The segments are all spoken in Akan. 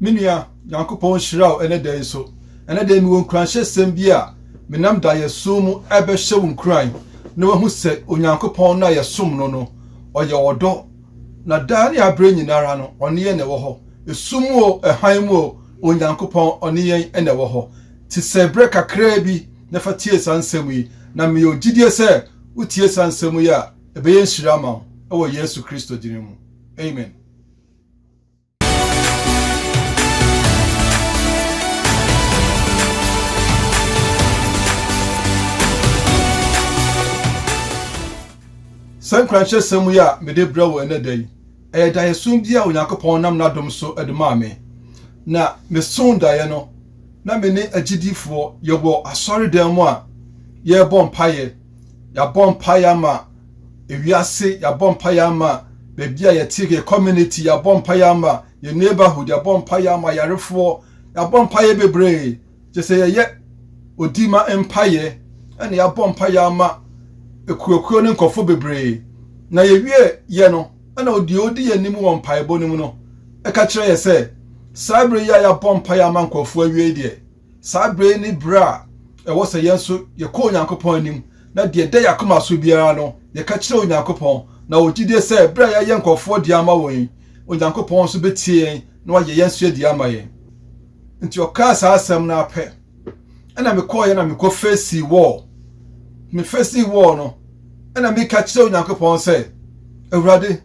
Minia Yankopon Shirao ene day so. Ene day mi won kranhye sem bi a menam da yeso mu ebe hye won kran. Na wahu se Onyankopon na yesom no oye odo na da ne abre nyinara no one ye ne wo ho. Esum o ehan mu o Onyankopon one ye ene wo ho. Ti se bre kakra bi na fatie sansem yi na me ogidie se utie sansem yi a ebe ye nhira ma wo Yesu Kristo diri mu. Amen. San kranche semu ya mede bra wo ene dai da yesum bia Onyankopon nam na dom so edema me na me son da ye no na me ne agidifo ye bo asori dan mu a ye bom paye ya bom paye ma ewiase ya bom paye ma be bia ye tie community ya bom paye ma ye neighborhood ya bom paye ma yarefo ya bom paye bebre je se ye odima empaye ene ya bom paye ma ekuokuo ne nkofo bebre na yewie ye no na odi ye nimu won paebo nimu no e ka kire ye se sabre ya bompa ya man nkofo awie de sabre ni bra e wo se yenso ye ko Onyankopon anim na de de yakoma so biara no ye ka kire Onyankopon na ogide se bra ya ye nkofo de ama won Onyankopon so betie na wa ye yenso de ama ye nti okasa asem na ape na me ko ye na me ko face wall me face wall no na me ka kire Onyankopon se Awurade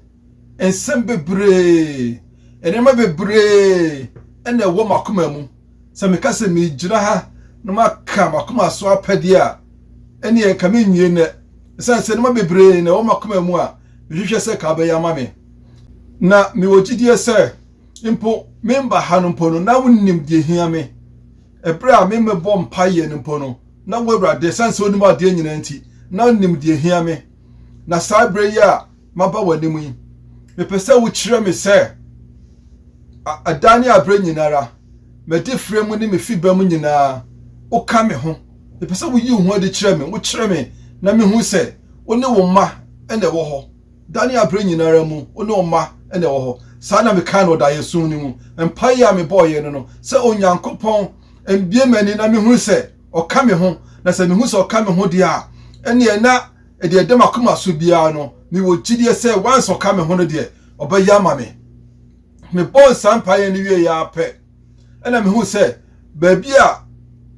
ensem bebre enema bebre ene wo makoma mu se me ka se me gira ha no maka makoma so apede a ene e ka me nwie ne se enema bebre ne wo makoma mu a hwehwe se ka ba ya ma me na me wogidie se impo memba ha no mpo no na wonnim de hia me ebra a me bom paye no mpo no na wo Awurade sanse onim ade nyina nti na wonnim de hia me na sabre ya maba wanimu yi me pese wo kire me se adani abre nyinara me difre mu ni me fiba mu nyina o ka me ho me pese wo yi ho ade kire me wo kire me na me hu se wo ne wo ma ene wo ho dani abre nyinara mu wo ne wo ma ene wo ho sa na me kan no da yesu ni mu empa ya me boye no se Onyankopon embie mani na me hu se o ka me ho na se me hu se o ka me ho dia ene na e de dem akoma so bia no mi wo gidie se once o ka me ho no de obeya ma me bon sampaye ni wie ya pe ena me hu se ba bia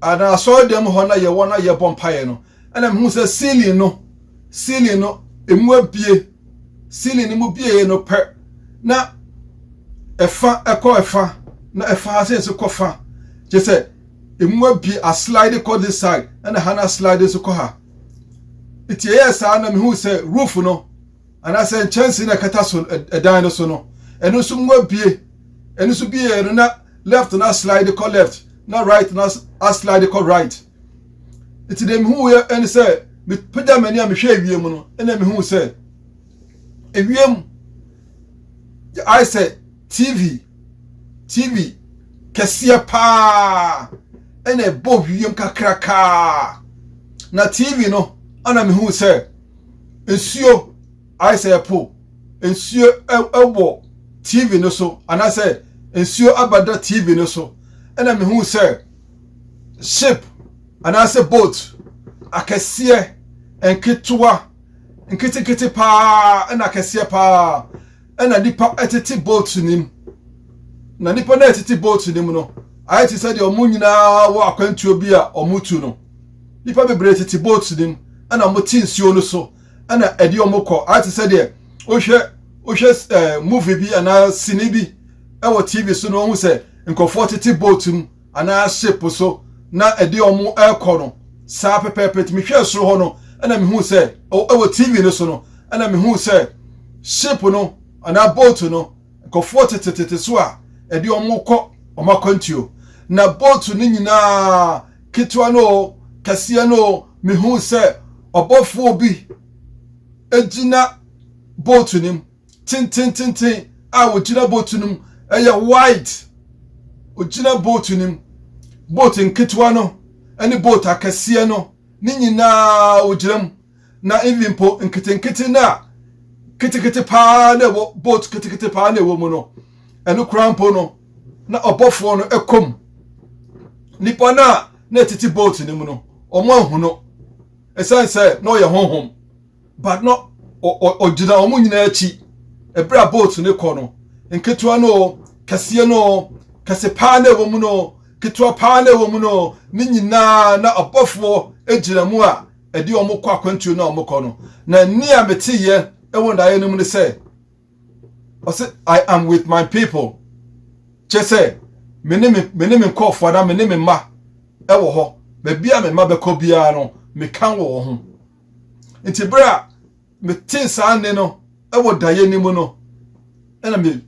ana so dem ho na ye wona ye bon paye no ena me hu se ceiling no emu abie ceiling ni mu bie no pe na efa na efa se kofa je se emu abie a slide ko this side ena hana slide so ko ha iti yesa na me hu se roof no ana se chance na kata so edan no so no eno so mu abie eno so bie no na left na slide ko left na right na slide ko right iti dem hu ye eno se me peda mani a me hwe ewiem no ena me hu se ewiem I say TV kesia pa ena bo hwiem kakraka na TV no ana me hu se ensuo I say po ensuo ewo TV no so ana say ensuo abada TV no so ena me hu se ship ana say boat akese enketwa enkete pa ena akese pa ena nipa etete boat nim na nipa na etete boat nim no I ti say de omunyina wo akwantuo bi a omutu no nipa bebre etete boat nim ana moti nsuo no so ana edi omukọ I ti say de ohwe movie bi ana sini bi ewo TV so no hu say nkofo tete boat mu ana ship so na edi omu ekọ no sa pepepet mi hwe so ho no ana mi hu say ewo TV no so no ana mi hu say ship no ana boat no nkofo tete so a edi omukọ omakwantuo na boat ni nyina kitwa no kase no mi hu say obofo bi ejina boat nim tin a wojina boat nim eye white ojina boat nim boat nkitwa no ene boat akase no ni nyina ojiram na even po nkete na kete pa na wo boat kete pa na wo mu no eno krampo no na obofo no ekom nipa na titi boat ni mu no omo ahu no esan say no ye honhom but no ogida omo nyina achi ebra boat ne kɔ no nketua no kase no kase pa na wo mu no ketua pa na wo mu no ni nyina na obofo ejira mu a edi omo kɔ akwantuo na omo kɔ no na ni a metiye ewo ndaye no mu ne say I am with my people. Chese me ne call for na me ne me ma ewo ho be bia me ma be ko bia no me kan wo ho nti bra me tin sa ne no ewo daye ni mu no na me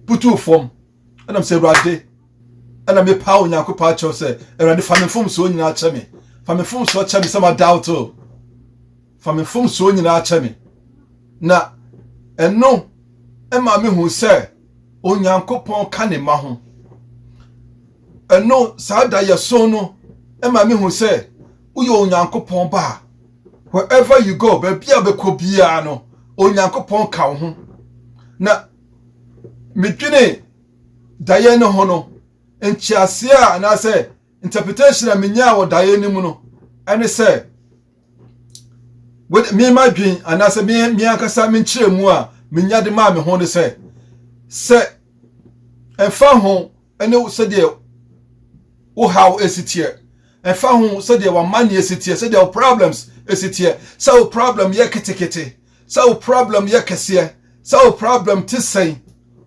butu fom na me se rade na me pa onyakopa cho se erade fa me fom so nyina ache me fa me fom so ache me sama doubt o fa me fom so nyina ache me na eno ema me hu se onyankopon ka ne ma ho eno saa da ye so no ema me hu se uyo onyankopon ba wherever you go be bia be ko bia no onyankopon ka ho na medwene da ye ne ho no enchiasea na se interpretation a menya wo da ye ne mu no ene se me ma dwen ana se me akasa me nkyere mu a menya de ma me ho ne se enfa ho ene se de wo how esitie enfa ho se de wa mani esitie se de problems esitie so problem ye ketekete so problem ye kese so problem tisai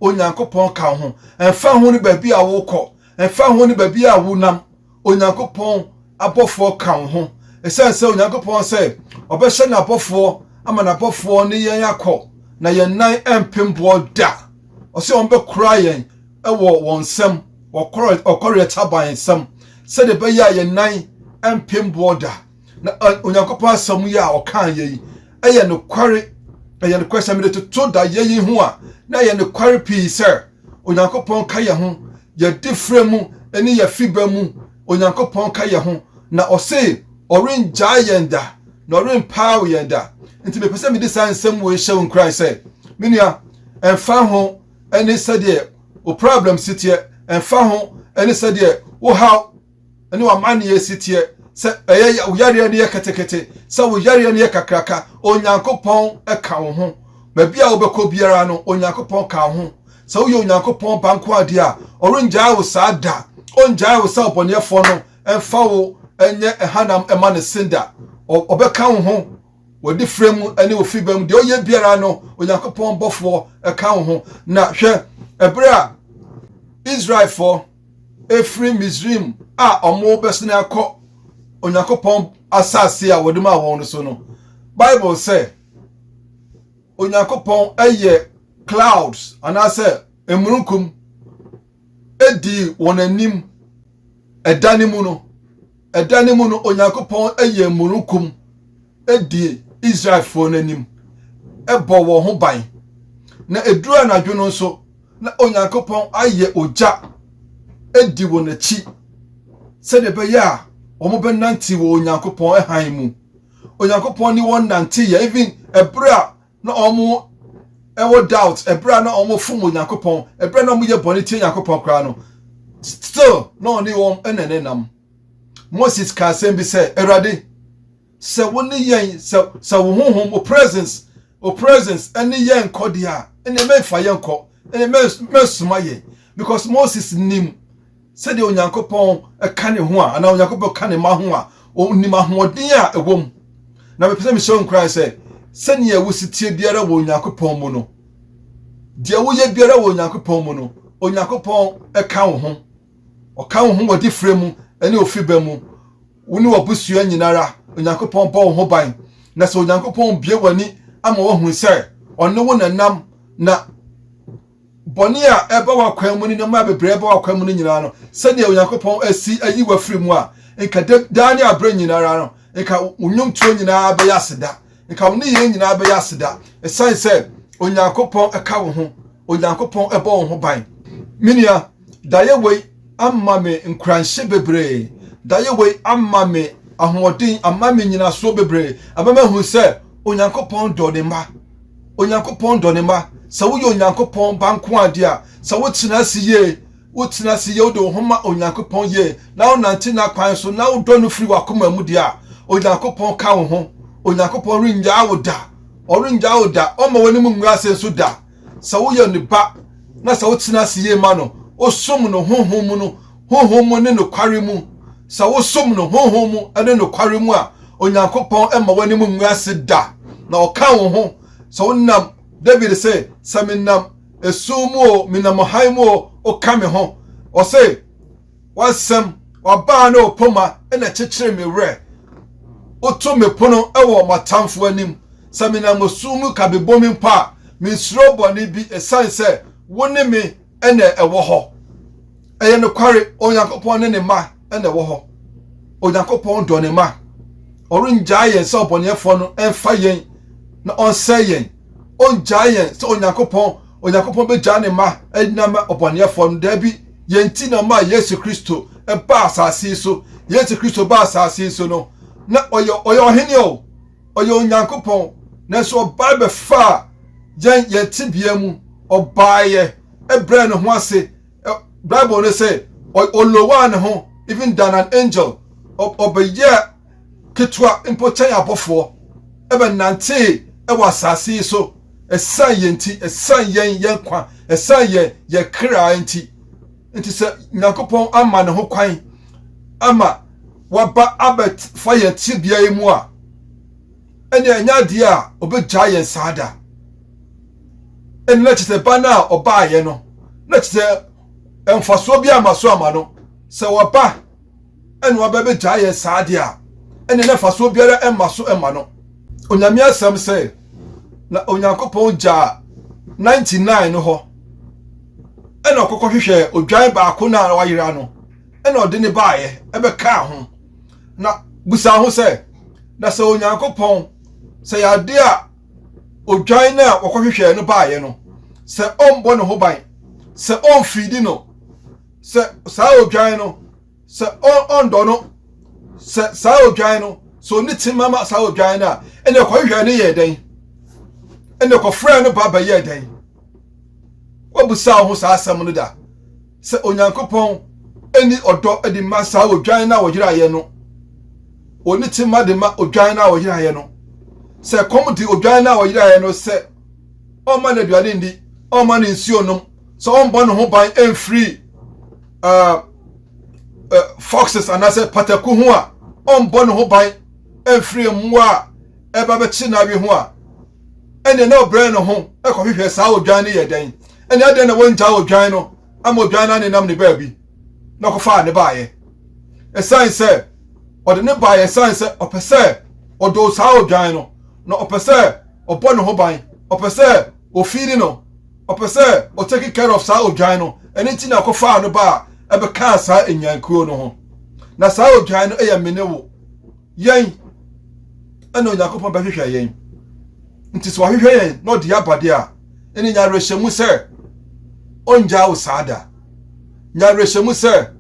onyankopon ka ho enfa ho ne ba bi a wo kɔ enfa ho ne ba bi a wo nam onyankopon abofo ka ho esense onyankopon se obehye na abofo ama na abofo ne yen yakɔ na yen nan empembo da ose on be kura yen ewo wonsem okore taban sem se de be ya yen nan empembo da na onyankopon asam ya okan ye eye no kware eye no kwese me to da ye hu a na eye no kware pi sir onyankopon ka ye ho ye different mu eni ye fiba mu onyankopon ka ye ho na ose orin jayenda na orin power yenda nti me pese me di sansem wo hye won Christ say menua enfa ho eni sede o problem sitie enfa ho eni sede wo how eni wa mani ye sitie se eye uyare ne ye ketekete se uyare ne ye kakraka onyankopon e ka wo ho ba bia wo beko biara no onyankopon ka ho se wo onyankopon banko ade a orinja wo saada onja wo sa obonefo no enfa wo enye ehanam ema ne sinda obeka wo ho wodi fremu ene ofibam de oye biara no onyankopon bofo eka wo ho na hwe ebra Israel for efri Misrim a omo besne akọ onyankopon asase a wodi ma won so no Bible say onyankopon eye clouds anase emurunkum edi wonanim edanimu no onyankopon eye emurunkum edi Israel for nanim ebo wo ho ban na edura na dwono so na onyankopon aye oja edi wo na chi se de be ya omo be nanti wo onyankopon ehan mu onyankopon ni won nanti ya even ebra na omo ewo doubt ebra na omo fum onyankopon ebra na omo ye boni ti onyankopon kra no still no ni won enene nam Moses ka sem bi se erade se woni yen se wo honhom o presence any yen kodia ene me fa yen ko ene me suma ye because Moses nim se de onyankopon e ka ne ho a na onyankopon ka ne ma ho a onim ahoden a ewom na me pese me show Christ se ne ewu sitie biara wo onyankopon mu no de wo ye biara wo onyankopon mu no onyankopon e ka wo ho o ka wo ho wodi fremu ene ofiba mu woni wabusua nyinara onyankopon bo ho ban na se onyankopon bie wani ama wo hu se onne wo nanam na boni a eba wa kwan mu ni na ma bebre eba wa kwan mu ni nyina no se de onyankopon asi ayi wa firi mu a enka dani abra nyinara no enka unyum tuo nyina be yaseda enka woni ye nyina be yaseda esan se onyankopon eka wo ho onyankopon eba wo ho ban minia daye wei amma me nkranhye bebre daye wei amma me ahoɔden amma me nyina so bebre abama hu se onyankopon dɔ ne ma onyankopon dɔ ne ma sa wo yɛ onyankopon banko ade a sa wo tena asiye wotina se ye do homa Onyankopɔn ye na wo nante na kwan so na wo do no firi wakoma mu dia Onyankopɔn ka wo ho Onyankopɔn rinja wo da orinja wo da o ma wani mu nwase so da sa wo ye ne ba na sa wo tina se ye ma no o som no honhom mu no honhom mu ne no kware mu sa wo som no honhom mu ene no kware mu a Onyankopɔn e ma wani mu nwase da na o ka wo ho sa wo nam David say saminam esumu minam haimu o ka me ho o say wasem waba na opoma e na kyekere me wre o to me pono e wo matamfo anim saminam esumu ka be bomi pa me suro boni bi esan say woni me e na e wo ho eye no kware Onyankopɔn ne ne ma e na wo ho Onyankopɔn do ne ma orinja yen se obonefo no emfa yen na on say yen on giant so Onyankopɔn be jane ma edinama obonefo no da bi yenti na ma Yesu Kristo e ba asase so Yesu Kristo ba asase so no na oyo ohene o oyo Onyankopɔn na so ba be fa yenti bia mu obaye ebre no ho ase Bible no say olowa ne ho even than an angel obeye ketwa impotent abofo ebe nante e wasase so esan yenti esan yen kwa esan ye kra enti se Nyankopɔn ama ne ho kwan ama waba abet fa yenti bia mu a ene anya de a obegya yen sada ene na chese bana oba ye no na chese emfaso bia amaso ama no se waba ene waba begya yen sada a ene na faso biara emaso ema no Onyame asem say na Onyankopɔn ja 99 no ho ena okokɔ hwehwɛ odwan baako na wayira no ena ode ne baaye ebe ka ho na busa ho sɛ na sɛ Onyankopɔn sɛ yade a odwan na okɔhwehwɛ no baaye no sɛ ɔmbɔ ne ho ban sɛ ɔmfidi no sɛ saa odwan no sɛ ɔndɔ no sɛ saa odwan no so ni timama saa odwan na ena okɔhwehwɛ ne yɛ den ene ko frɛ no baba ye den wabusa ho sa asɛm no da sɛ Onyankopɔn eni ɔdɔ edi masa odwan na wogira ye no oni tima de ma odwan na wogira ye no sɛ kom di odwan na wogira ye no sɛ ɔma na duane ndi ɔma na nsuo nom sɛ ɔmbɔ no ho ban emfiri foxes anase pataku ho a ɔmbɔ no ho ban emfiri mmoa eba be chi na wi ho a ene na obre no ho e ko hwehwe saa odwan ne ye den ene ade na wonja odwan no ama odwan na ne nam ne baabi na ko fa ne baaye esan se ode ne baaye esan se opese odo saa odwan no na opese obo no ho ban opese ofiri no opese o take care of saa odwan no ene ti na ko fa no ba e be ka saa enyankuo no ho na saa odwan no e ye menewo yen ene Onyankopɔn ba hwehwe yen nti so hwehwe yen no de abade a ene nya rehemu se onja usada nya rehemu se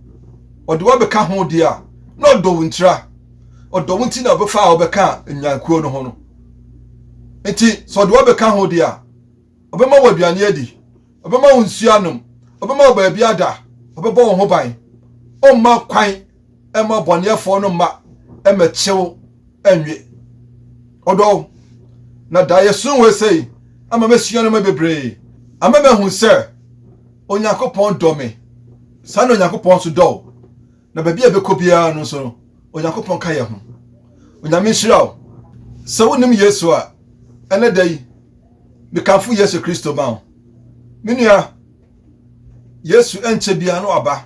ode wa beka ho de a no do wuntra odo wunti na obefa a obeka nyankuo no ho no nti so ode wa beka ho de a obema wa aduane adi obema wonsuanom obema ba bia ada obeba wo ho ban omma kwan ema bonefo no ma emechew enwe odo na da yesu we say ama mesua no mabebre ama mehu se Onyankopɔn dɔ me sa no Onyankopɔn so dɔ na ba bia beko bia no so Onyankopɔn ka ye ho Onyame hyiraw se wonim Yesu a ene dai mekamfo Yesu Kristo ba menua Yesu enche bia no aba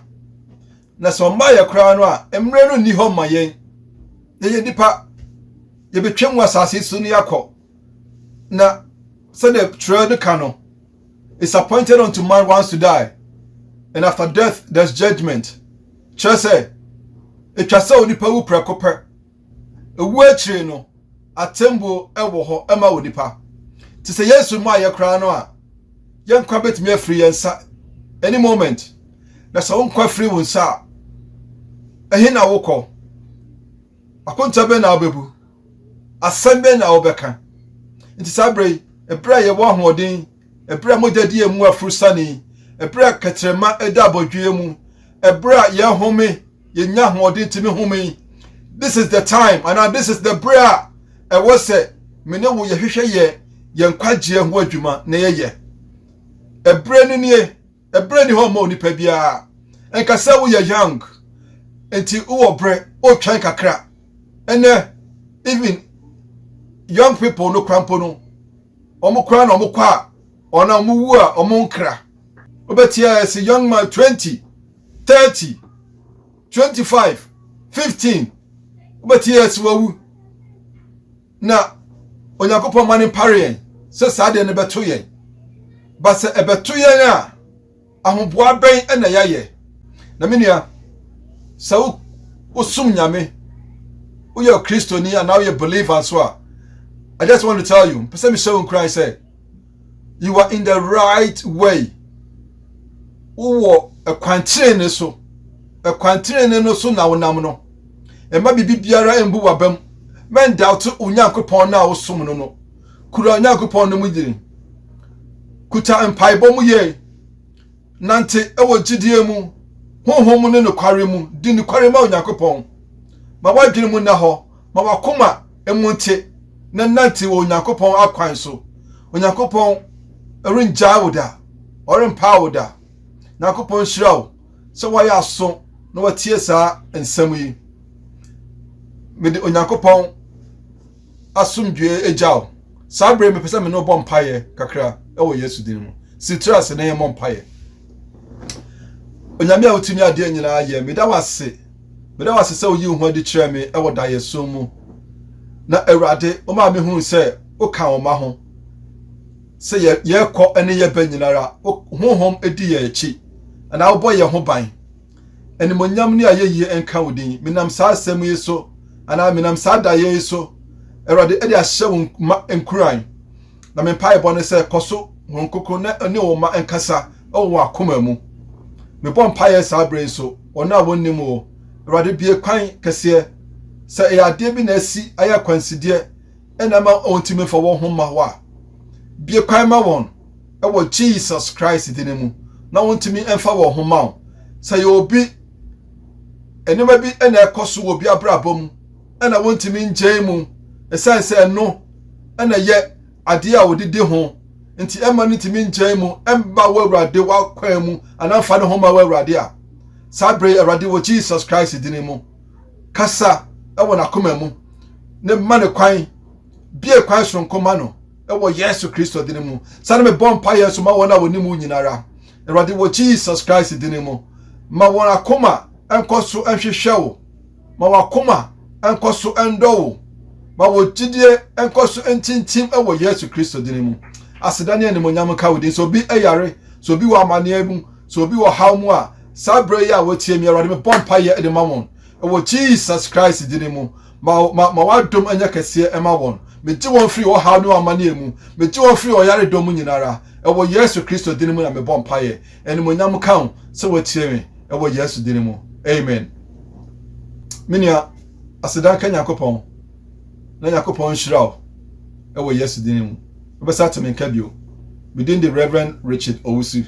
na so mba ye kra no a emre no ni ho ma yen ye nipa ye betwem wasase so ni yakɔ na said the trade canon is appointed unto man once to die, and after death there's judgment. Chese, it chase onipa wu prekope. Ewu achire no, atembo ewo ho ema onipa. Ti se Yesu ma ye kra no a, yen kwa betimi afiri yensa any moment. Na sa won kwa free won sa. Ehe na wokɔ. Akonta be na obebu. Asembe na obeka. Nti sabre ebra ye wo ahoden ebra modadi emu afurusani ebra katrema eda abodwe mu ebra ye home ye nya hode ntimi home. This is the time and this is the prayer. E was say me ne wo ye hwehwe ye nkwagye ho adwuma na ye ebra ni nie ebra ni ho ma onipa bia enka say wo ye young enti wo bre o twan kakra ene even young people no krampo no omo kra na omo kwa ona omo wu a omo nkra obetia as a young man 20 30 25 15 obetia as wawu na onyakopo mani parien se saade ne beto yen ba se ebeto yen a ahoboa ben na yaye na menua sawu osum nyame uye Christoni and now you believer as well. I just want to tell you, person me show in Christ say you are in the right way. Uwo a kwantire so na wonam no. E ma bibi biara embu wabam. Men doubt Onyankopon na osum no no. Kura Onyankopon no mudiri. Kuta empaibo mu ye. Nante ewo gidie mu. Honhom ne no kware mu. Di ne kware ma Onyankopon. Ma wadwene mu na ho. Ma wakoma emunte. Na nante wo Onyankopon akwan so. Onyankopon erinja woda. Orimpa woda. Onyankopon hyiraw. So why aso na watie saa ensam yi. Me de Onyankopon asomdwe ejaw. Saa bre me pese me no bompaye kakra ewo Yesu din mu. Sitras na ye mompaye. Onyame a otumi ade nyina ye me da wase se oyi hu ade kire me ewo da Yesu mu. Na Awurade o ma me hu se o ka o ma ho. Se ye kɔ ene ye ba nyinara honhom edi ye echi. Ana wo boy ye ho ban. Eni monyam ne ayeye enka wodin. Minam saa asem yi so ana minam saa da ye so. Awurade edi ahye wo enkuran. Na me pai bɔ ne se kɔso honkoko na ne wo ma enkasa wo akoma mu. Me bɔ mpae saa brain so ona wonnim o. Awurade bie kwan kese se e ade bi na asi aya kwansidie ena ma ontime fo wo ho ma wa. Bie kwan ma won ewo Jesus Christ dinemu na wontimi emfa wo ho ma se ye obi enema bi ena ekoso obi abrabom ena wontimi ngye mu esense no ena ye ade a wodidi ho nti ema ntimi ngye mu emba wo Awurade wa kwan mu anamfa ne ho ma wo Awurade a sabre Awurade wo Jesus Christ dinemu kasa ewo na koma mu ne ma ne kwan bie kwan sonkoma no ewo Yesu Kristo dinemu sane me bompa Yesu ma wona wonimu nyinara Awurade wo Jesus Christ dinemu ma wona koma enkoso enhwehwewo ma wakoma enkoso endowo ma wo gidie enkoso entintim ewo Yesu Kristo dinemu asedane ne monyam ka wodi so bi eyare so bi wa amane mu so bi wa hawmu a sabre ya wotie mi Awurade me bompa ye de ma won ewo Jesus Christ dinemu ma wadom anya kese ema won me ti won free o ha no amane mu me ti won free o yare dom nyinara ewo Yesu Kristo dinemu na me bompa ye ene monyam ka so wotie mi ewo Yesu dinemu amen. Minia asedan ka Yakopon na Yakopon hyiraw ewo Yesu dinemu obesa to me nka bio within the Reverend Richard Owusu.